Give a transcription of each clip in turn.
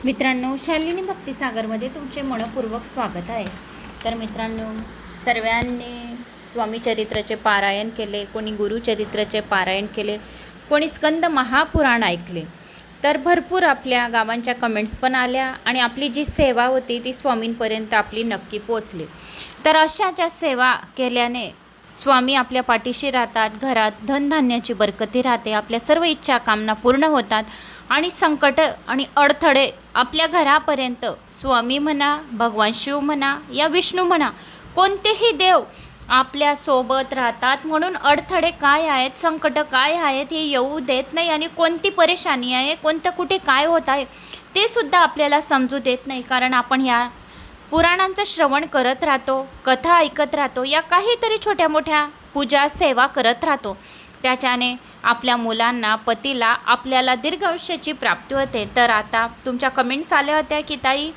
मित्रांनो, शालिनी भक्तिसागरमध्ये तुमचे मनपूर्वक स्वागत आहे। तर मित्रांनो, सर्वांनी स्वामी चरित्राचे पारायण केले, कोणी गुरुचरित्राचे पारायण केले, कोणी स्कंद महापुराण ऐकले। तर भरपूर आपल्या गावांच्या कमेंट्स पण आल्या आणि आपली जी सेवा होती ती स्वामींपर्यंत आपली नक्की पोचली। तर अशा ज्या सेवा केल्याने स्वामी आपल्या पाठीशी राहतात, घरात धनधान्याची बरकती राहते, आपल्या सर्व इच्छा कामना पूर्ण होतात आणि संकट आणि अडथळे आपल्या घरापर्यंत स्वामी म्हणा, भगवान शिव म्हणा या विष्णू म्हणा, कोणतेही देव आपल्या सोबत राहतात। म्हणून अडथळे काय आहेत, संकट काय आहेत हे येऊ देत नाही आणि कोणती परेशानी आहे, कोणतं कुठे काय होत आहे ते सुद्धा आपल्याला समजू देत नाही। कारण आपण या पुराणांचं श्रवण करत राहतो, कथा ऐकत राहतो, या काहीतरी छोट्या मोठ्या पूजा सेवा करत राहतो। त्याच्याने आपल्या मुलांना, पतीला, आपल्याला दीर्घ आयुष्याची प्राप्ती होते। तर आता तुमच्या कमेंट्स आल्या होत्या की ताई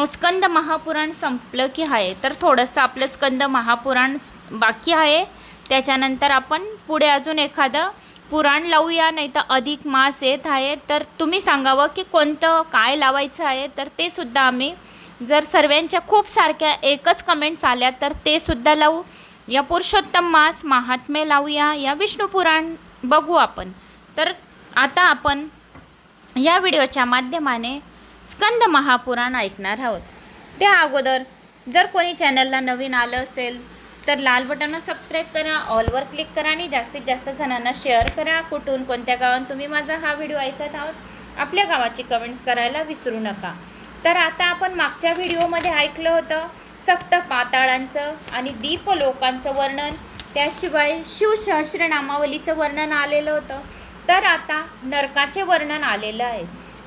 स्कंद महापुराण संपलं की आहे, तर थोडंसं आपलं स्कंद महापुराण बाकी आहे। त्याच्यानंतर आपण पुढे अजून एखादं पुराण लावूया, नाही तर अधिक मास येत आहे, तर तुम्ही सांगावं की कोणतं काय लावायचं आहे। तर ते सुद्धा आम्ही, जर सर्वांच्या खूप सारख्या एकच कमेंट्स आल्या तर ते सुद्धा लावू। या पुरुषोत्तम मास महात्म्य लावूया, या विष्णू पुराण बघू आपण। तर आता आपण या व्हिडिओच्या माध्यमाने स्कंद महापुराण ऐकणार आहोत। त्या अगोदर जर कोणी चॅनलला नवीन आलं असेल तर लाल बटनवर सबस्क्राईब करा, ऑलवर क्लिक करा आणि जास्तीत जास्त जणांना शेअर करा। कुठून कोणत्या गावात तुम्ही माझा हा व्हिडिओ ऐकत आहात, आपल्या गावाची कमेंट्स करायला विसरू नका। तर आता आपण मागच्या व्हिडिओमध्ये ऐकलं होतं सप्त पाताळांचं आणि दीपलोकांचं वर्णन, त्याशिवाय शिवसहस्रनामावलीचं वर्णन आलेलं होतं। तर आता नरकाचे वर्णन आलेलं आहे।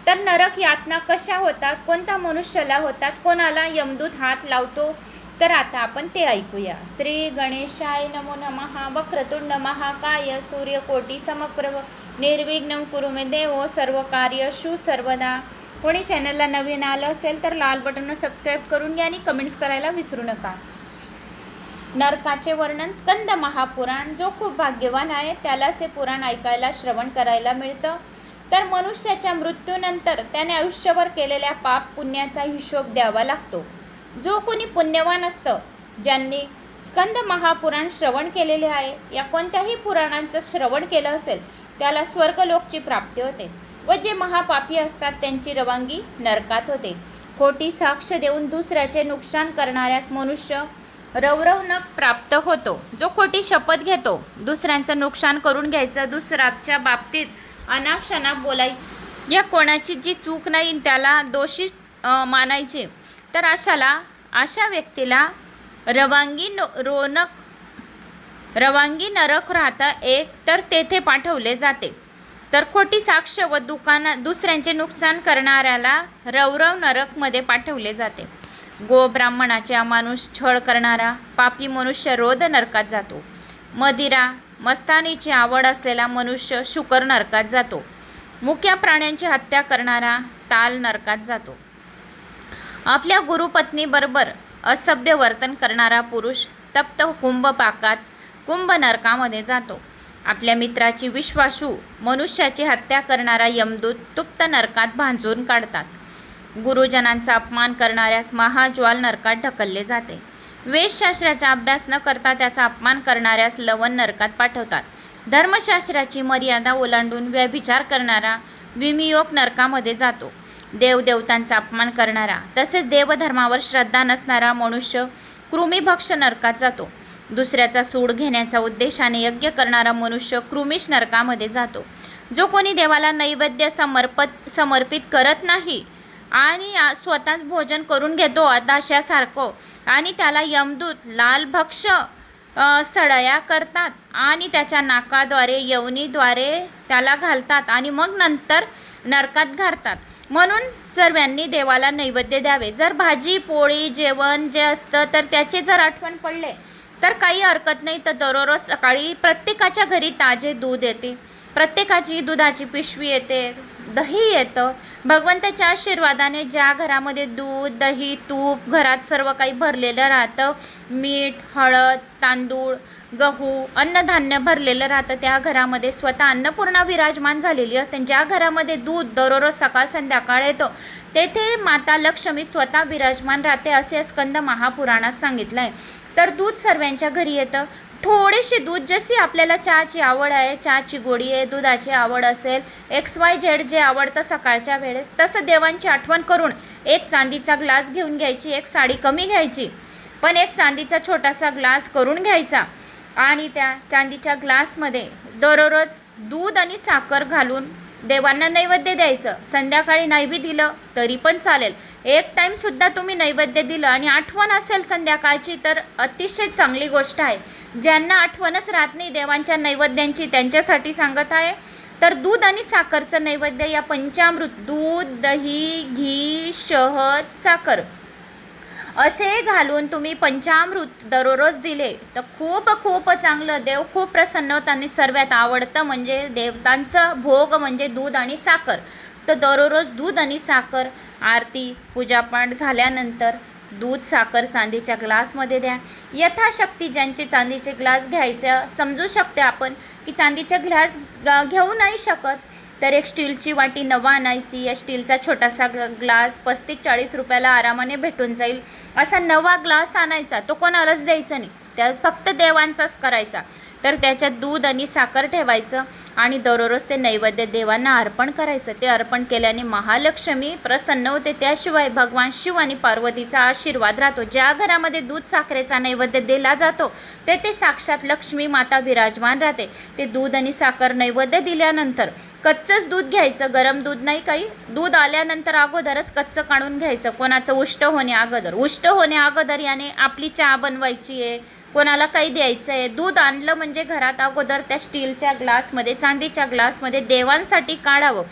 तर नरक यातना कशा होतात, कोणत्या मनुष्याला होतात, कोणाला यमदूत हात लावतो, तर आता आपण ते ऐकूया। श्री गणेशाय नमो नमः। वक्रतुंड महाकाय सूर्यकोटी समप्रभ निर्विघ्नं कुरु मे देव सर्वकार्येषु सर्वदा। कोणी चॅनलला नवीन आलं असेल तर लाल बटनवर सबस्क्राईब करून घ्या आणि कमेंट्स करायला विसरू नका। नरकाचे वर्णन स्कंद महापुराण, जो खूप भाग्यवान आहे त्यालाच हे पुराण ऐकायला, श्रवण करायला मिळतं। तर मनुष्याच्या मृत्यूनंतर त्याने आयुष्यभर केलेल्या पाप पुण्याचा हिशोब द्यावा लागतो। जो कोणी पुण्यवान असतं, ज्यांनी स्कंद महापुराण श्रवण केलेले आहे, या कोणत्याही पुराणांचं श्रवण केलं असेल त्याला स्वर्गलोकची प्राप्ती होते, व जे महापापी असतात त्यांची रवानगी नरकात होते। खोटी साक्ष देऊन दुसऱ्याचे नुकसान करणाऱ्यास मनुष्य रवरवणक प्राप्त होतो। जो खोटी शपथ घेतो, दुसऱ्यांचं नुकसान करून घ्यायचं, दुसऱ्याच्या बाबतीत अनापशनाप बोलायची, या कोणाची जी चूक नाही त्याला दोषी मानायचे, तर अशा व्यक्तीला रवांगी नरक राहतं एक, तर तेथे पाठवले जाते। तर खोटी साक्ष व दुसऱ्यांचे नुकसान करणाऱ्याला रवरव नरकमध्ये पाठवले जाते। गोब्राह्मणाचे अमानुष छळ करणारा पापी मनुष्य रोध नरकात जातो। मदिरा मस्तानीची आवड असलेला मनुष्य शुकर नरकात जातो। मुक्या प्राण्यांची हत्या करणारा ताल नरकात जातो। आपल्या गुरुपत्नीबरोबर असभ्य वर्तन करणारा पुरुष तप्त कुंभपाकात कुंभ नरकामध्ये जातो। आपल्या मित्राची विश्वासू मनुष्याची हत्या करणारा यमदूत तुप्त नरकात भांजून काढतात। गुरुजनांचा अपमान करणाऱ्यास महाज्वाल नरकात ढकलले जाते। वेदशास्त्राचा अभ्यास न करता त्याचा अपमान करणाऱ्यास लवण नरकात पाठवतात। धर्मशास्त्राची मर्यादा ओलांडून व्यभिचार करणारा विमियोग नरकामध्ये जातो। देवदेवतांचा अपमान करणारा तसेच देवधर्मावर श्रद्धा नसणारा मनुष्य कृमीभक्ष नरकात जातो। दुसऱ्याचा सूड घेण्याचा उद्देशाने यज्ञ करणारा मनुष्य कृमिश नरकामध्ये जातो। जो कोणी देवाला नैवेद्य समर्पित करत नाही आणि स्वतःच भोजन करून घेतो अदाशासारखं, आणि त्याला यमदूत लालभक्ष सडया करतात आणि त्याच्या नाकाद्वारे यवनीद्वारे त्याला घालतात आणि मग नंतर नरकात घालतात। म्हणून सर्वांनी देवाला नैवेद्य द्यावे। जर भाजी पोळी जेवण जे असतं तर त्याचे जर आठवण पडले तर काही हरकत नाही। तर दररोज सकाळी प्रत्येकाच्या घरी ताजे दूध येते, प्रत्येकाची दुधाची पिशवी येते, दही येतं। भगवंताच्या आशीर्वादाने ज्या घरामध्ये दूध दही तूप घरात सर्व काही भरलेलं राहतं, मीठ हळद तांदूळ गहू अन्नधान्य भरलेलं राहतं, त्या घरामध्ये स्वतः अन्नपूर्णा विराजमान झालेली असते। ज्या घरामध्ये दूध दररोज सकाळ संध्याकाळ येतो तेथे माता लक्ष्मी स्वतः विराजमान राहते असे स्कंद महापुराणात सांगितलं आहे. तर दूध सर्वांच्या घरी येतं. थोडेसे दूध, जशी आपल्याला चहाची आवड आहे, चहाची गोडी आहे, दुधाची आवड असेल, XYZ जे आवडतं सकाळच्या वेळेस, तसं देवांची आठवण करून एक चांदीचा ग्लास घेऊन घ्यायची. एक साडी कमी घ्यायची, पण एक चांदीचा छोटासा ग्लास करून घ्यायचा आणि त्या चांदीच्या ग्लासमध्ये दररोज दूध आणि साखर घालून देवांना नैवेद्य द्यायचं. संध्याकाळी नैवेद्य दिलं तरी पण चालेल. एक टाईमसुद्धा तुम्ही नैवेद्य दिलं आणि आठवण असेल संध्याकाळची तर अतिशय चांगली गोष्ट आहे. ज्यांना आठवणच राहत नाही देवांच्या नैवेद्यांची त्यांच्यासाठी सांगत आहे. तर दूध आणि साखरचं नैवेद्य या पंचामृत, दूध, दही, घी, शहद, साखर असे घालून तुम्ही पंचामृत दररोज दिले तर खूप खूप चांगलं. देव खूप प्रसन्न होतं आणि सर्वात आवडतं म्हणजे देवतांचं भोग म्हणजे दूध आणि साखर. तर दररोज दूध आणि साखर, आरती पूजापाठ झाल्यानंतर दूध साखर चांदीच्या ग्लासमध्ये द्या. यथाशक्ती ज्यांचे चांदीचे ग्लास घ्यायचं समजू शकते आपण की चांदीचा ग्लास घेऊ नाही शकत तर एक स्टीलची वाटी नवा आणायची. या स्टीलचा छोटासा ग्लास 35-40 रुपयाला आरामाने भेटून जाईल. असा नवा ग्लास आणायचा, तो कोणालाच द्यायचा नाही, त्यात फक्त देवांचाच करायचा. तर त्याच्यात दूध आणि साखर ठेवायचं आणि दररोज ते नैवेद्य देवांना अर्पण करायचं. ते अर्पण केल्याने महालक्ष्मी प्रसन्न होते. त्याशिवाय भगवान शिव आणि पार्वतीचा आशीर्वाद राहतो. ज्या घरामध्ये दूध साखरेचा नैवेद्य दिला जातो ते साक्षात लक्ष्मी माता विराजमान राहते. ते दूध आणि साखर नैवेद्य दिल्यानंतर कच्चंच दूध घ्यायचं, गरम दूध नाही काही. दूध आल्यानंतर अगोदरच कच्चं काढून घ्यायचं. कोणाचं उष्ट होणे अगोदर याने आपली चहा बनवायची आहे, कोणाला काही द्यायचं आहे. दूध आणलं म्हणजे घरात अगोदर त्या स्टीलच्या ग्लासमध्ये, चांदीच्या ग्लासमध्ये देवांसाठी काढावं.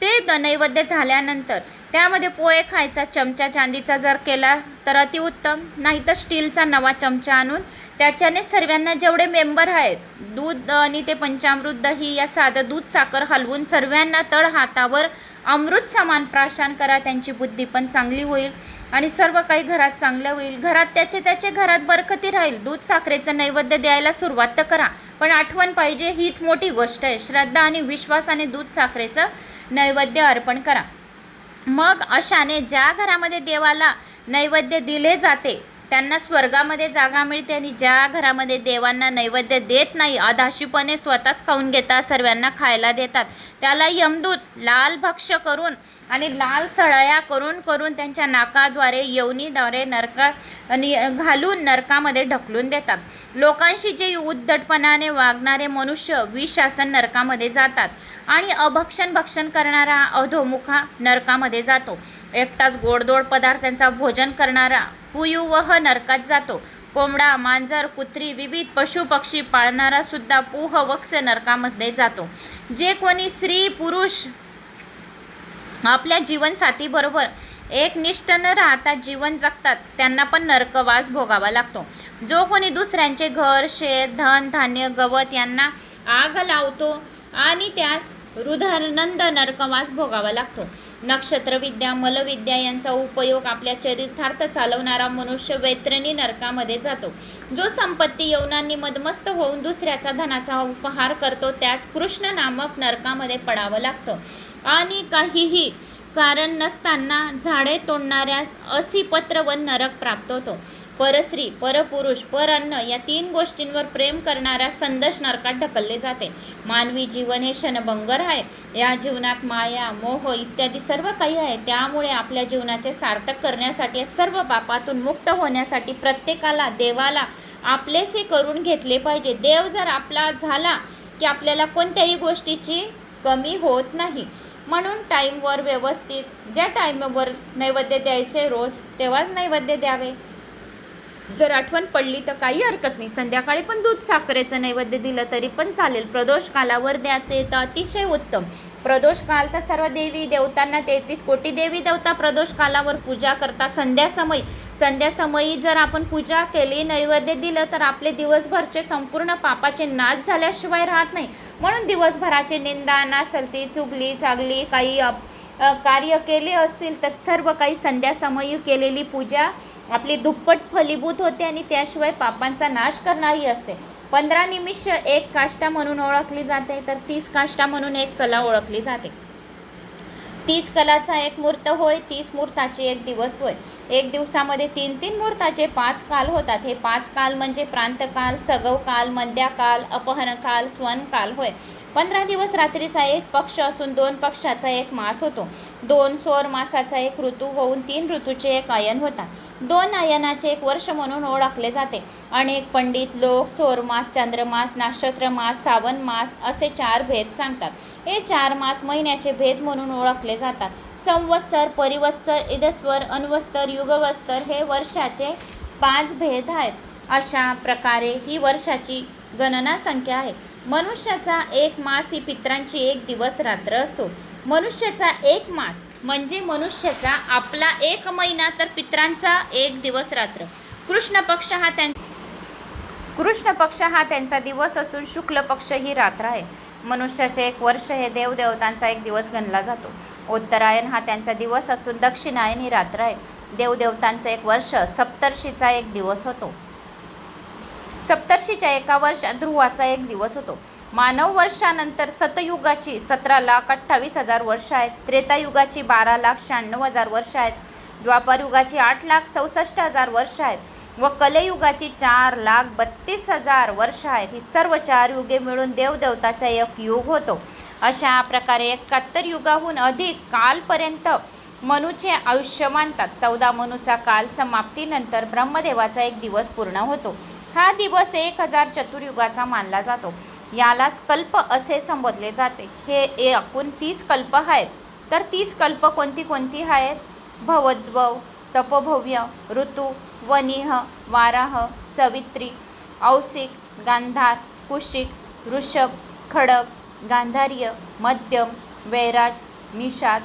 ते नैवेद्य झाल्यानंतर त्यामध्ये पोहे खायचा चमचा चांदीचा जर केला तर अतिउत्तम, नाही तर स्टीलचा नवा चमचा आणून त्याच्याने सर्वांना जेवढे मेंबर आहेत दूध आणि ते पंचामृत, दही या साधं दूध साखर हलवून सर्वांना तळ हातावर अमृत समान प्राशन करा. त्यांची बुद्धी पण चांगली होईल आणि सर्व काही घरात चांगलं होईल. घरात त्याचे घरात बरकती राहील. दूध साखरेचं नैवेद्य द्यायला सुरुवात तर करा, पण आठवण पाहिजे, हीच मोठी गोष्ट आहे. श्रद्धा आणि विश्वासाने दूध साखरेचं नैवेद्य अर्पण करा. मग अशाने ज्या घरामध्ये देवाला नैवेद्य दिले जाते त्यांना स्वर्गामध्ये जागा मिळते. आणि ज्या घरामध्ये देवांना नैवेद्य देत नाही, अधाशीपणे स्वतःच खाऊन घेतात, सर्वांना खायला देतात, त्याला यमदूत लाल भक्ष्य करून आणि लाल सळया करून त्यांच्या नाकाद्वारे, यवनीद्वारे घालून नरकामध्ये ढकलून देतात. लोकांशी जे उद्धटपणाने वागणारे मनुष्य विषासन नरकामध्ये जातात आणि भक्षण करणारा अधोमुखा नरकामध्ये जातो. एकटाच गोडधोड पदार्थांचा भोजन करणारा पुयुवह नरकात जातो. कोंबडा, मांजर, कुत्री, विविध पशु पक्षी पाळणारा सुद्धा पुहवक्ष नरकामध्ये जातो. जे कोणी स्त्री पुरुष आपल्या जीवनसाथीबरोबर एकनिष्ठ न राहता जीवन जगतात त्यांना पण नरकवास भोगावा लागतो. जो कोणी दुसऱ्यांचे घर, शेत, धन, धान्य, गवत यांना आग लावतो आणि त्यास रुधानंद नरकवास भोगावा लागतो. नक्षत्रविद्या, मलविद्या यांचा उपयोग आपल्या चरितार्थ चालवणारा मनुष्य वैतरणी नरकामध्ये जातो. जो संपत्ती यवनांनी मदमस्त होऊन दुसऱ्याचा धनाचा उपहार करतो त्यास कृष्ण नामक नरकामध्ये पडावं लागतं. आणि काहीही कारण नसताना झाडे तोडणाऱ्यास असिपत्र व नरक प्राप्त होतो. परस्त्री, परपुरुष, परअन्न या 3 गोष्टींवर प्रेम करणाऱ्या संदेश नरकात ढकलले जाते. मानवी जीवन हे क्षणभंगर आहे. या जीवनात माया, मोह इत्यादी सर्व काही आहे. त्यामुळे आपल्या जीवनाचे सार्थक करण्यासाठी, सर्व पापातून मुक्त होण्यासाठी प्रत्येकाला देवाला आपलेसे करून घेतले पाहिजे. देव जर आपला झाला की आपल्याला कोणत्याही गोष्टीची कमी होत नाही. म्हणून टाईमवर व्यवस्थित, ज्या टाईमवर नैवेद्य द्यायचे रोज तेव्हाच नैवेद्य द्यावे. जर आठवण पडली तर काही हरकत नाही, संध्याकाळी पण दूध साखरेचं नैवेद्य दिलं तरी पण चालेल. प्रदोष कालावर द्या ते तर अतिशय उत्तम. प्रदोष काल तर सर्व देवी देवतांना 33 कोटी देवी देवता प्रदोष कालावर पूजा करता. संध्यासमयी जर आपण पूजा केली, नैवेद्य दिलं तर आपले दिवसभरचे संपूर्ण पापाचे नाश झाल्याशिवाय राहत नाही. म्हणून दिवसभराचे निंदा, नासलती, चुगली, चागली काही कार्य केले असतील तर सर्व काही संध्यासमयी केलेली पूजा आपली दुप्पट फलीभूत होते आणि त्याशिवाय पापांचा नाश करणारी असते. 15 निमिष एक काष्टा म्हणून ओळखली जाते तर 30 काष्टा म्हणून एक कला ओळखली जाते. 30 कलाचा एक मुहूर्त होय, 30 मुहूर्ताचे एक दिवस होय. एक दिवसामध्ये 3 मुहूर्ताचे 5 काल होतात. हे 5 काल म्हणजे प्रांतकाल, सगवकाल, मध्याकाल, अपहरणकाल, स्वनकाल होय. 15 दिवस रात्रीचा एक पक्ष असून 2 पक्षाचा एक मास होतो. 2 सौर मासाचा एक ऋतू होऊन 3 ऋतूचे एक अयन होतात. 2 अयनाचे एक वर्ष म्हणून ओळखले जाते. अनेक पंडित लोक सौरमास, चांद्रमास, नक्षत्रमास, सावन मास असे 4 भेद सांगतात. हे 4 मास महिन्याचे भेद म्हणून ओळखले जातात. संवत्सर, परिवत्सर, इदस्वर, अन्वस्तर, युगवस्तर हे वर्षाचे 5 भेद आहेत. अशा प्रकारे ही वर्षाची गणना संख्या आहे. मनुष्याचा एक मास ही पितरांची एक दिवस रात्र असतो. मनुष्याचा एक मास म्हणजे मनुष्याचा आपला एक महिना, तर पितरांचा एक दिवस रात्र. कृष्ण पक्ष हा त्यांचा दिवस असून शुक्ल पक्ष ही रात्र आहे. मनुष्याचे एक वर्ष हे देवदेवतांचा एक दिवस गणला जातो. उत्तरायण हा त्यांचा दिवस असून दक्षिणायन ही रात्र आहे. देवदेवतांचं एक वर्ष सप्तर्षीचा एक दिवस होतो. सप्तर्षीच्या एका वर्षात ध्रुवाचा एक दिवस होतो. मानव वर्षानंतर सतयुगाची 17,28,000 वर्ष आहेत. त्रेतायुगाची 12,96,000 वर्ष आहेत. द्वापारयुगाची 8,64,000 वर्ष आहेत व कलयुगाची 4,32,000 वर्ष आहेत. ही सर्व 4 युगे मिळून देवदेवताचा एक युग होतो. अशा प्रकारे 71 युगाहून अधिक कालपर्यंत मनुचे आयुष्य मानतात. 14 मनुचा काल समाप्तीनंतर ब्रह्मदेवाचा एक दिवस पूर्ण होतो. हा दिवस 1000 चतुर्युगाचा मानला जातो. यालाच कल्प असे संबोधले जाते. हे एकूण 30 कल्प आहेत. तर 30 कल्प कोणती आहेत? भवद्भव, तपोभव्य, ऋतू, वनिह, वाराह, सवित्री, औसिक, गांधार, कुशिक, ऋषभ, खडक, गांधार्य, मध्यम, वैराज, निषाद,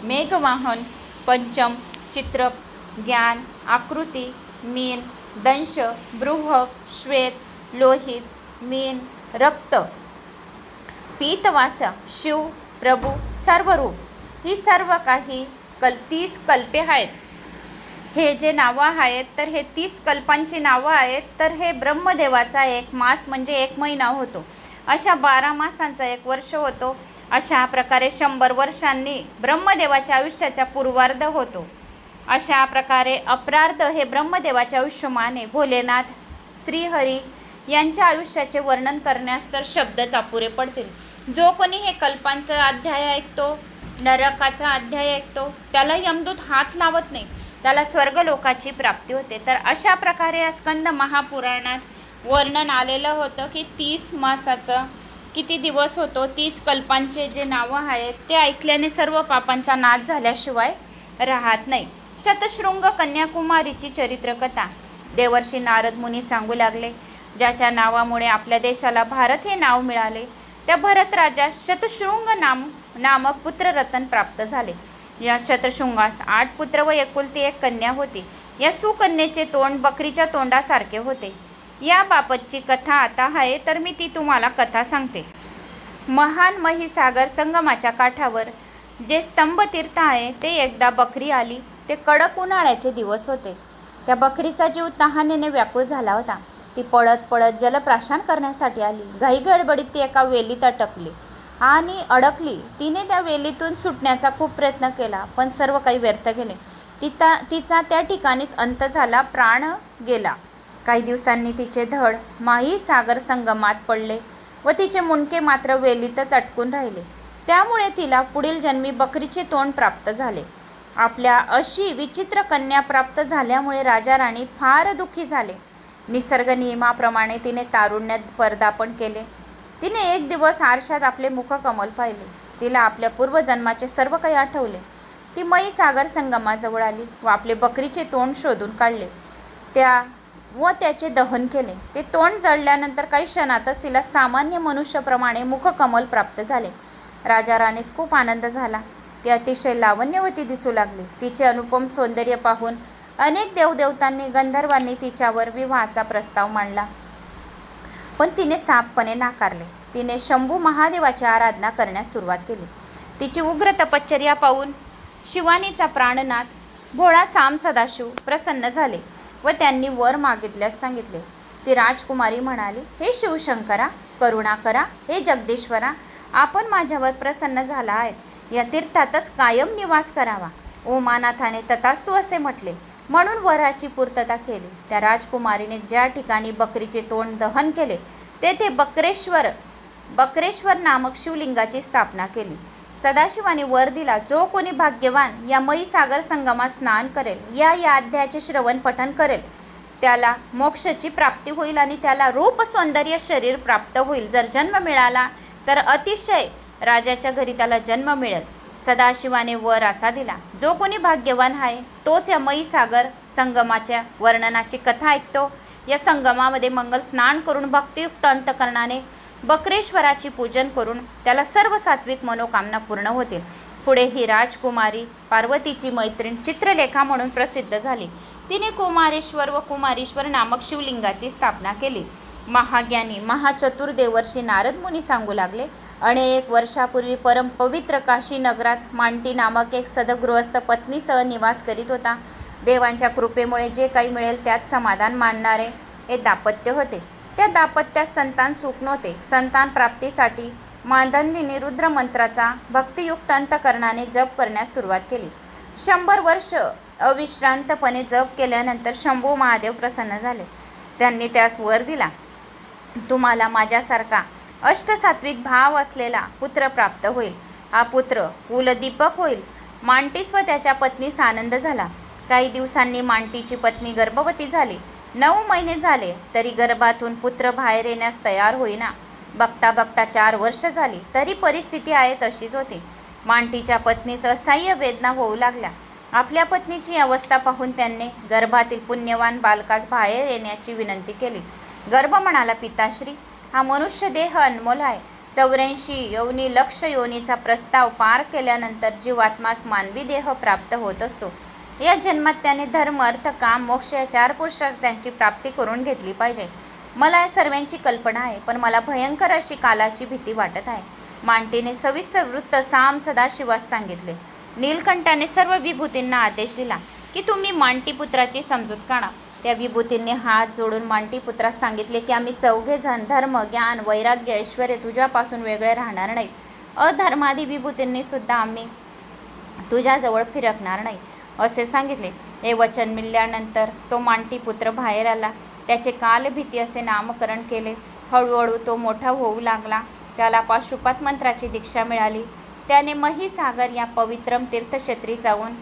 मेघवाहन, पंचम, चित्रक, ज्ञान, आकृती, मीन, दंश, बृहक, श्वेत, लोहित, मीन, रक्त, पीतवासा, शिव, प्रभू, सर्वरूप ही सर्व काही 30 कल्पे आहेत. हे जे नावं आहेत तर हे 30 कल्पांची नावं आहेत. तर हे ब्रह्मदेवाचा एक मास म्हणजे एक महिना होतो. अशा 12 मासांचा एक वर्ष होतो. अशा प्रकारे 100 वर्षांनी ब्रह्मदेवाच्या आयुष्याचा पूर्वार्ध होतो. अशा प्रकारे अपरार्ध हे ब्रह्मदेवाचे आयुष्यमान आहे. भोलेनाथ, श्रीहरी यांच्या आयुष्याचे वर्णन करण्यास तर शब्दच अपुरे पडतील. जो कोणी हे कल्पांचा अध्याय ऐकतो, नरकाचा अध्याय ऐकतो, त्याला यमदूत हात लावत नाही, त्याला स्वर्गलोकाची प्राप्ती होते. तर अशा प्रकारे स्कंद महापुराणात वर्णन आलेलं होतं की 30 मासाचं किती दिवस होतो. 30 कल्पांचे जे नावं आहेत ते ऐकल्याने सर्व पापांचा नाश झाल्याशिवाय राहत नाही. शतशृंग कन्याकुमारीची चरित्रकथा. देवर्षी नारद मुनी सांगू लागले, ज्याच्या नावामुळे आपल्या देशाला भारत हे नाव मिळाले त्या भरत राजा शतशृंग नामक पुत्ररत्न प्राप्त झाले. या शतशृंगास 8 पुत्र व एकुलती 1 कन्या होती. या सुकन्येचे तोंड बकरीच्या तोंडासारखे होते. याबाबतची कथा आता आहे तर मी ती तुम्हाला कथा सांगते. महान महिसागर संगमाच्या काठावर जे स्तंभतीर्थ आहे ते एकदा बकरी आली. ते कडक उन्हाळ्याचे दिवस होते. त्या बकरीचा जीव तहानेने व्याकुळ झाला होता. ती पळत पळत जलप्राशन करण्यासाठी आली. घाईगडबडीत ती एका वेलीत अटकली आणि अडकली. तिने त्या वेलीतून सुटण्याचा खूप प्रयत्न केला पण सर्व काही व्यर्थ गेले. तिचा त्या ठिकाणीच अंत झाला, प्राण गेला. काही दिवसांनी तिचे धड महिसागर संगमात पडले व तिचे मुंडके मात्र वेलीतच अटकून राहिले. त्यामुळे तिला पुढील जन्मी बकरीचे तोंड प्राप्त झाले. आपल्या अशी विचित्र कन्या प्राप्त झाल्यामुळे राजा राणी फार दुःखी झाले. निसर्ग नियमाप्रमाणे तिने तारुण्यात पदार्पण केले. तिने एक दिवस आरशात आपले मुखकमल पाहिले. तिला आपल्या पूर्वजन्माचे सर्व काही आठवले. ती महिसागर संगमाजवळ आली व आपले बकरीचे तोंड शोधून काढले त्याचे दहन केले. ते तोंड जळल्यानंतर काही क्षणातच तिला सामान्य मनुष्याप्रमाणे मुखकमल प्राप्त झाले. राजा राणीस खूप आनंद झाला. ती अतिशय लावण्यवती दिसू लागली. तिचे अनुपम सौंदर्य पाहून अनेक देवदेवतांनी, गंधर्वांनी तिच्यावर विवाहाचा प्रस्ताव मांडला पण तिने साफपणे नाकारले. तिने शंभू महादेवाची आराधना करण्यास सुरुवात केली. तिची उग्र तपश्चर्या पाहून शिवानीचा प्राणनाथ भोळा साम सदाशिव प्रसन्न झाले व त्यांनी वर मागितल्यास सांगितले. ती राजकुमारी म्हणाली, हे शिवशंकरा, करुणा करा. हे जगदीश्वरा, आपण माझ्यावर प्रसन्न झाला आहेत. या तीर्थातच कायम निवास करावा. उमानाथाने तथास्तु असे म्हटले. म्हणून वराची पूर्तता केली. त्या राजकुमारीने ज्या ठिकाणी बकरीचे तोंड दहन केले तेथे बकरेश्वर नामक शिवलिंगाची स्थापना केली. सदाशिवाने वर दिला, जो कोणी भाग्यवान या मयी सागर संगमात स्नान करेल, या अध्यायाचे श्रवण पठन करेल, त्याला मोक्षाची प्राप्ती होईल आणि त्याला रूप सौंदर्य शरीर प्राप्त होईल. जर जन्म मिळाला तर अतिशय राजाच्या घरी त्याला जन्म मिळेल. सदाशिवाने वर असा दिला, जो कोणी भाग्यवान आहे तोच या मयी सागर संगमाच्या वर्णनाची कथा ऐकतो. या संगमामध्ये मंगल स्नान करून भक्तियुक्त अंतकरणाने बकरेश्वराची पूजन करून त्याला सर्व सात्विक मनोकामना पूर्ण होतील. पुढे ही राजकुमारी पार्वतीची मैत्रीण चित्रलेखा म्हणून प्रसिद्ध झाली. तिने कुमारेश्वर व कुमारीश्वर नामक शिवलिंगाची स्थापना केली. महाज्ञानी महाचतुर देवर्षी नारद मुनी सांगू लागले, अनेक वर्षापूर्वी परम पवित्र काशी नगरात मांटी नामक एक सदगृहस्थ पत्नीसह निवास करीत होता. देवांच्या कृपेमुळे जे काही मिळेल त्यात समाधान मानणारे हे दाम्पत्य होते. त्या दाम्पत्यात संतान सुख नव्हते. संतान प्राप्तीसाठी मांदंदीने रुद्रमंत्राचा भक्तियुक्त अंतकरणाने जप करण्यास सुरुवात केली. 100 वर्ष अविश्रांतपणे जप केल्यानंतर शंभू महादेव प्रसन्न झाले. त्यांनी त्यास वर दिला, तुम्हाला माझ्यासारखा अष्टसात्विक भाव असलेला पुत्र प्राप्त होईल. हा पुत्र कुलदीपक होईल. मांटीस व त्याच्या पत्नीस आनंद झाला. काही दिवसांनी मांटीची पत्नी गर्भवती झाली. 9 महिने झाले तरी गर्भातून पुत्र बाहेर येण्यास तयार होईना. बघता बघता 4 वर्ष झाली तरी परिस्थिती आहे तशीच होती. मांटीच्या पत्नीस असह्य वेदना होऊ लागल्या. आपल्या पत्नीची अवस्था पाहून त्यांनी गर्भातील पुण्यवान बालकास बाहेर येण्याची विनंती केली. गर्भ म्हणाला, पिताश्री, हा मनुष्य देह अनमोल आहे. 84 योनी लक्ष योनीचा प्रस्ताव पार केल्यानंतर जीवात्मास मानवी देह प्राप्त होत असतो. या जन्मात त्याने धर्म अर्थ काम मोक्ष या 4 पुरुषार्थांची प्राप्ती करून घेतली पाहिजे. मला या सर्वांची कल्पना आहे, पण मला भयंकर अशी कालाची भीती वाटत आहे. मांटीने सविस्तर वृत्त साम सदाशिवास सांगितले. नीलकंठाने सर्व विभूतींना आदेश दिला की तुम्ही मांटीपुत्राची समजूत काढा. त्या विभूतींनी हात जोडून मांटीपुत्रास सांगितले की आम्ही 4घे जण धर्म ज्ञान वैराग्य ऐश्वर्य तुझ्यापासून वेगळे राहणार नाहीत. अधर्मादी विभूतींनी सुद्धा आम्ही तुझ्याजवळ फिरकणार नाही असे सांगितले. हे वचन मिळाल्यानंतर तो मांटीपुत्र बाहेर आला. त्याचे कालभीती असे नामकरण केले. हळूहळू तो मोठा होऊ लागला. त्याला पाशुपात मंत्राची दीक्षा मिळाली. त्याने महिसागर या पवित्रम तीर्थक्षेत्री जाऊन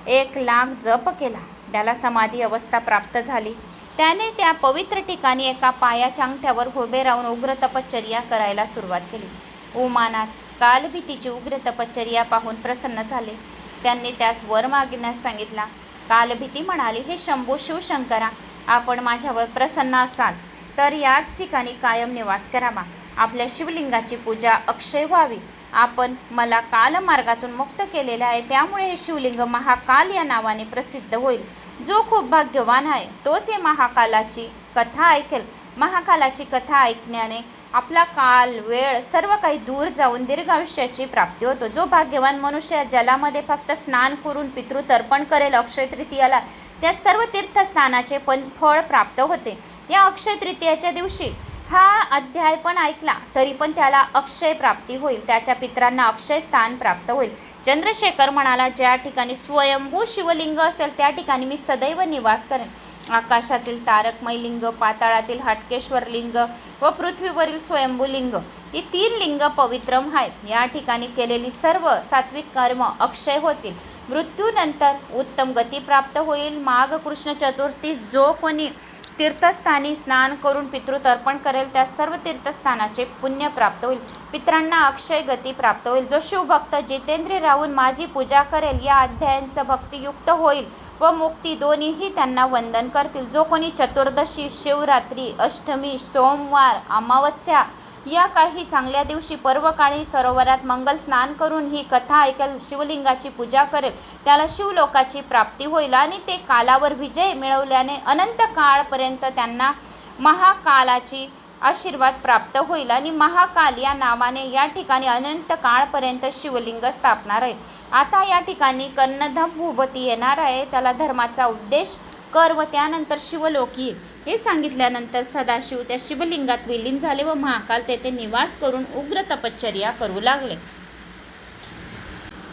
1 लाख जप केला. त्याला समाधी अवस्था प्राप्त झाली. त्याने त्या पवित्र ठिकाणी एका पायाच्या अंगठ्यावर उभे राहून उग्र तपश्चर्या करायला सुरुवात केली. उमानाथ कालभीतीची उग्र तपश्चर्या पाहून प्रसन्न झाले. त्यांनी त्यास वर मागण्यास सांगितला. कालभीती म्हणाली, हे शंभू शिवशंकरा, आपण माझ्यावर प्रसन्न असाल तर याच ठिकाणी कायम निवास करावा. आपल्या शिवलिंगाची पूजा अक्षय व्हावी. आपण मला कालमार्गातून मुक्त केलेले आहे, त्यामुळे हे शिवलिंग महाकाल या नावाने प्रसिद्ध होईल. जो खूप भाग्यवान आहे तोच या महाकालाची कथा ऐकेल. महाकालाची कथा ऐकण्याने आपला काल वेळ सर्व काही दूर जाऊन दीर्घ आयुष्याची प्राप्ती होतो. जो भाग्यवान मनुष्य जलामध्ये फक्त स्नान करून पितृतर्पण करेल अक्षय तृतीयाला, त्या सर्व तीर्थस्थानाचे पण फळ प्राप्त होते. या अक्षय तृतीयाच्या दिवशी हा अध्याय पण ऐकला तरी पण त्याला अक्षय प्राप्ती होईल. त्याच्या पितरांना अक्षय स्थान प्राप्त होईल. चंद्रशेखर म्हणाला, ज्या ठिकाणी स्वयंभू शिवलिंग असेल त्या ठिकाणी मी सदैव निवास करेन. आकाशातील तारकमय लिंग, पाताळातील हटकेश्वर लिंग व पृथ्वीवरील स्वयंभूलिंग ही 3 लिंग पवित्रम आहेत. या ठिकाणी केलेली सर्व सात्विक कर्म अक्षय होतील. मृत्यूनंतर उत्तम गती प्राप्त होईल. माघ कृष्ण चतुर्थीस जो कोणी तीर्थस्थानी स्नान करून पितृतर्पण करेल त्या सर्व तीर्थस्थानाचे पुण्य प्राप्त होईल. पितरांना अक्षय गती प्राप्त होईल. जो शिवभक्त जितेंद्रिय राहून माझी पूजा करेल या अध्यायांचं भक्तियुक्त होईल व मुक्ती दोन्हीही त्यांना वंदन करतील. जो कोणी चतुर्दशी, शिवरात्री, अष्टमी, सोमवार, अमावस्या या काही चांगल्या दिवशी पर्वकाळी सरोवरात मंगल स्नान करून ही कथा ऐकेल, शिवलिंगाची पूजा करेल, त्याला शिवलोकाची प्राप्ती होईल आणि ते कालावर विजय मिळवल्याने अनंत काळपर्यंत त्यांना महाकालाची आशीर्वाद प्राप्त होईल आणि महाकाल या नावाने या ठिकाणी अनंत काळपर्यंत शिवलिंग स्थापणार आहे. आता या ठिकाणी कर्णधाम भूपती येणार आहे, त्याला धर्माचा उपदेश कर व त्यानंतर शिवलोक ये हे सांगितल्यानंतर सदाशिव त्या शिवलिंगात विलीन झाले व महाकाल तेथे निवास करून उग्र तपश्चर्या करू लागले.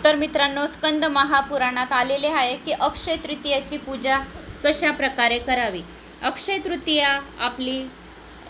तर मित्रांनो, स्कंद महापुराणात आलेले आहे की अक्षय तृतीयाची पूजा कशा प्रकारे करावी. अक्षय तृतीया आपली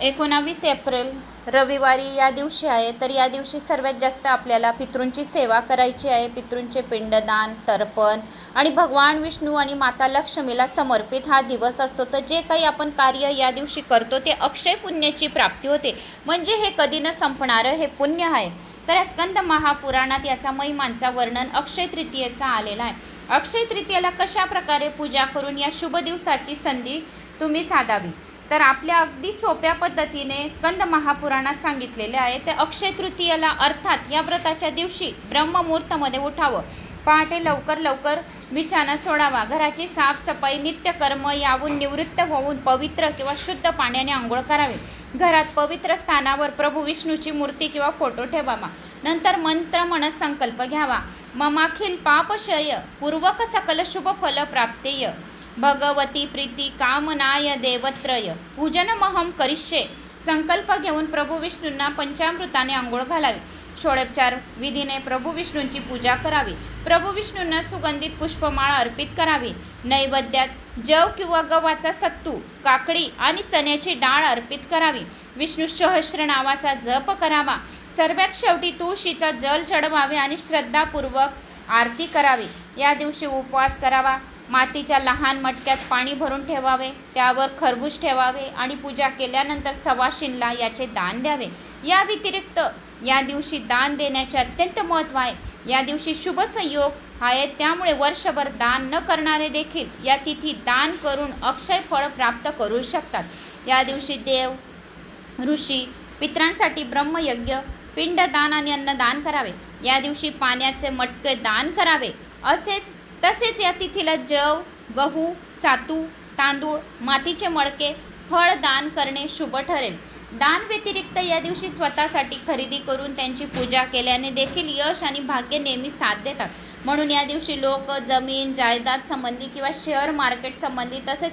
19 एप्रिल रविवारी या दिवशी आहे. तर या दिवशी सर्वात जास्त आपल्याला पितृंची सेवा करायची आहे. पितृंचे पिंडदान, तर्पण आणि भगवान विष्णू आणि माता लक्ष्मीला समर्पित हा दिवस असतो. तर जे काही आपण कार्य या दिवशी करतो ते अक्षय पुण्याची प्राप्ती होते. म्हणजे हे कधी न संपणारं हे पुण्य आहे. तर स्कंद महापुराणात याचा महिमांचा वर्णन अक्षय तृतीयेचा आलेला आहे. अक्षय तृतीयेला कशा प्रकारे पूजा करून या शुभ दिवसाची संधी तुम्ही साधावी, तर आपल्या अगदी सोप्या पद्धतीने स्कंद महापुराणात सांगितलेले आहे. ते अक्षय तृतीयेला अर्थात या व्रताच्या दिवशी ब्रह्ममुहूर्तामध्ये उठावं. पहाटे लवकर बिछाना सोडावा. घराची साफसफाई, नित्यकर्म यावून निवृत्त होऊन पवित्र किंवा शुद्ध पाण्याने आंघोळ करावी. घरात पवित्र स्थानावर प्रभू विष्णूची मूर्ती किंवा फोटो ठेवावा. नंतर मंत्र म्हणत संकल्प घ्यावा. ममाखिल पापशय पूर्वक सकल शुभ फल प्राप्तेय भगवती प्रीती कामनाय देवत्रय पूजनमहम करिष्ये. संकल्प घेऊन प्रभू विष्णूंना पंचामृताने आंघोळ घालावी. षोडोपचार विधीने प्रभू विष्णूंची पूजा करावी. प्रभू विष्णूंना सुगंधित पुष्पमाळ अर्पित करावी. नैवेद्यात जव किंवा गव्हाचा सत्तू, काकडी आणि चण्याची डाळ अर्पित करावी. विष्णू सहस्र नावाचा जप करावा. सर्वात शेवटी तुळशीचा जल चढवावे आणि श्रद्धापूर्वक आरती करावी. या दिवशी उपवास करावा. मातीच्या लहान मटक्यात पाणी भरून ठेवावे. त्यावर खरबूज ठेवावे आणि पूजा केल्यानंतर सवाशीणला याचे दान द्यावे. या व्यतिरिक्त या दिवशी दान देण्याचे अत्यंत महत्त्व आहे. या दिवशी शुभ संयोग आहेत, त्यामुळे वर्षभर दान न करणारे देखील या तिथी दान करून अक्षय फळ प्राप्त करू शकतात. या दिवशी देव, ऋषी, पितरांसाठी ब्रह्मयज्ञ, पिंडदान आणि अन्नदान करावे. या दिवशी पाण्याचे मटके दान करावे. तसेच या तिथीला जव, गहू, सातू, तांदूळ, मातीचे मडके, फळ दान करणे शुभ ठरेल. दान व्यतिरिक्त या दिवशी स्वतःसाठी खरेदी करून त्यांची पूजा केल्याने देखील यश आणि भाग्य नेहमी साथ देतात. म्हणून या दिवशी लोक जमीन जायदाद संबंधी किंवा शेअर मार्केट संबंधी तसेच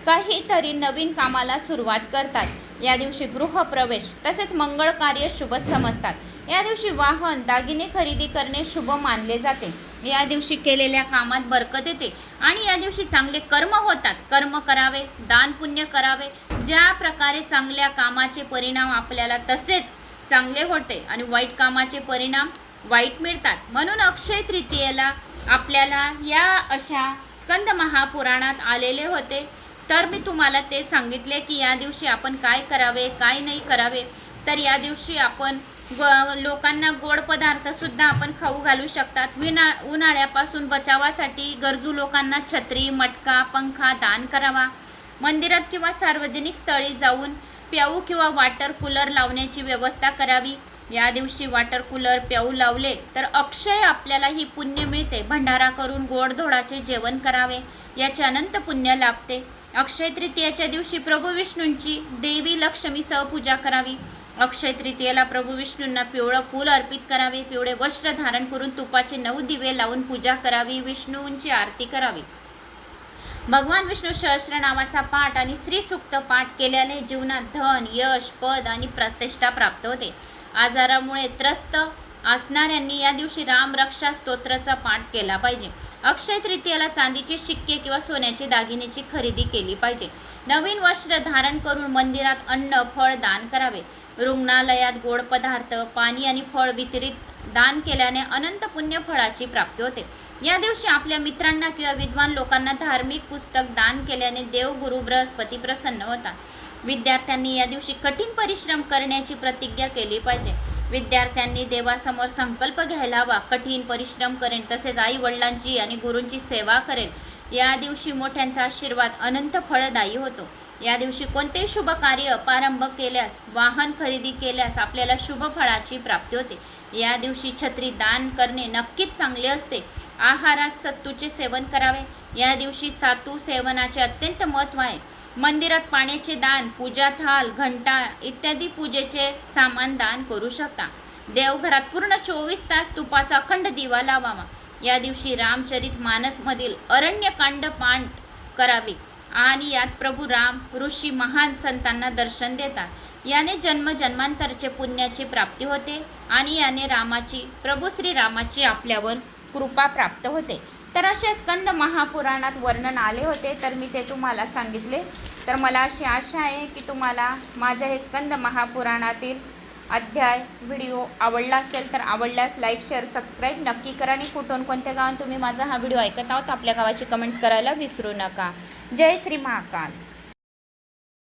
काहीतरी नवीन कामाला सुरुवात करतात. या दिवशी गृहप्रवेश तसेच मंगळ कार्य शुभ समजतात. या दिवशी वाहन, दागिने खरेदी करणे शुभ मानले जाते. या दिवशी केलेल्या कामात बरकत येते आणि या दिवशी चांगले कर्म होतात. कर्म करावे, दान पुण्य करावे. ज्या प्रकारे चांगल्या कामाचे परिणाम आपल्याला तसेच चांगले होते आणि वाईट कामाचे परिणाम वाईट मिळतात. म्हणून अक्षय तृतीयेला आपल्याला या अशा स्कंद महापुराणात आलेले होते. तर मी तुम्हाला ते सांगितले की या दिवशी आपण काय करावे, काय नाही करावे. तर या दिवशी आपण लोकांना गोड पदार्थसुद्धा आपण खाऊ घालू शकतात. उन्हाळ्यापासून बचावासाठी गरजू लोकांना छत्री, मटका, पंखा दान करावा. मंदिरात किंवा सार्वजनिक स्थळी जाऊन प्याऊ किंवा वॉटर कूलर लावण्याची व्यवस्था करावी. या दिवशी वॉटर कूलर, प्याऊ लावले तर अक्षय आपल्याला ही पुण्य मिळते. भंडारा करून गोडधोडाचे जेवण करावे, याचे अनंत पुण्य लाभते. अक्षय तृतीयाच्या दिवशी प्रभू विष्णूंची देवी लक्ष्मीसह पूजा करावी. अक्षय तृतीयेला प्रभू विष्णूंना पिवळं फूल अर्पित करावे. पिवळे वस्त्र धारण करून तुपाचे 9 दिवे लावून पूजा करावी. विष्णूंची आरती करावी. भगवान विष्णू सहस्र नावाचा पाठ आणि श्री सूक्त पाठ केल्याने जीवनात धन, यश, पद आणि प्रतिष्ठा प्राप्त होते. आजारामुळे त्रस्त असणाऱ्यांनी या दिवशी राम रक्षा स्तोत्राचा पाठ केला पाहिजे. अक्षय तृतीयेला चांदीचे शिक्के किंवा सोन्याचे दागिन्याची खरेदी केली पाहिजे. नवीन वस्त्र धारण करून मंदिरात अन्न, फळ दान करावे. रुग्णालयात गोड पदार्थ, पाणी आणि फळ वितरित दान केल्याने अनंत पुण्य फळाची प्राप्ती होते. या दिवशी आपल्या मित्रांना किंवा विद्वान लोकांना धार्मिक पुस्तक दान केल्याने देव, गुरु बृहस्पती प्रसन्न होतात. विद्यार्थ्यांनी या दिवशी कठीण परिश्रम करण्याची प्रतिज्ञा केली पाहिजे. विद्यार्थ्यांनी देवासमोर संकल्प घ्यायला हवा. कठीण परिश्रम करेन तसेच आई वडिलांची आणि गुरूंची सेवा करेल. या दिवशी मोठ्यांचा आशीर्वाद अनंत फळदायी होतो. या दिवशी कोणतेही शुभ कार्य प्रारंभ केल्यास, वाहन खरेदी केल्यास आपल्याला शुभ फळाची प्राप्ती होते. या दिवशी छत्री दान करणे नक्कीच चांगले असते. आहारात सत्तूचे सेवन करावे. या दिवशी सातू सेवनाचे अत्यंत महत्त्व आहे. मंदिरात पाण्याचे दान, पूजा थाल, घंटा इत्यादी पूजेचे सामान दान करू शकता. देवघरात पूर्ण 24 तास तुपाचा अखंड दिवा लावावा. या दिवशी रामचरित मानसमधील अरण्यकांड पाठ करावे आणि यात प्रभू राम, ऋषी, महान संतांना दर्शन देतात. याने जन्मजन्मांतरचे पुण्याची प्राप्ती होते आणि याने प्रभू श्री रामाची आपल्यावर कृपा प्राप्त होते. तर असे स्कंद महापुराणात वर्णन आले होते, तर मी ते तुम्हाला सांगितले. तर मला अशी आशा आहे की तुम्हाला माझं हे स्कंद महापुराणातील अध्याय व्हिडिओ आवडला असेल, तर आवडल्यास लाईक शेअर सबस्क्राईब नक्की करा. आणि कुठून कोणत्या गावात तुम्ही माझा हा व्हिडिओ ऐकत आहोत आपल्या गावाची कमेंट्स करायला विसरू नका. जय श्री महाकाल.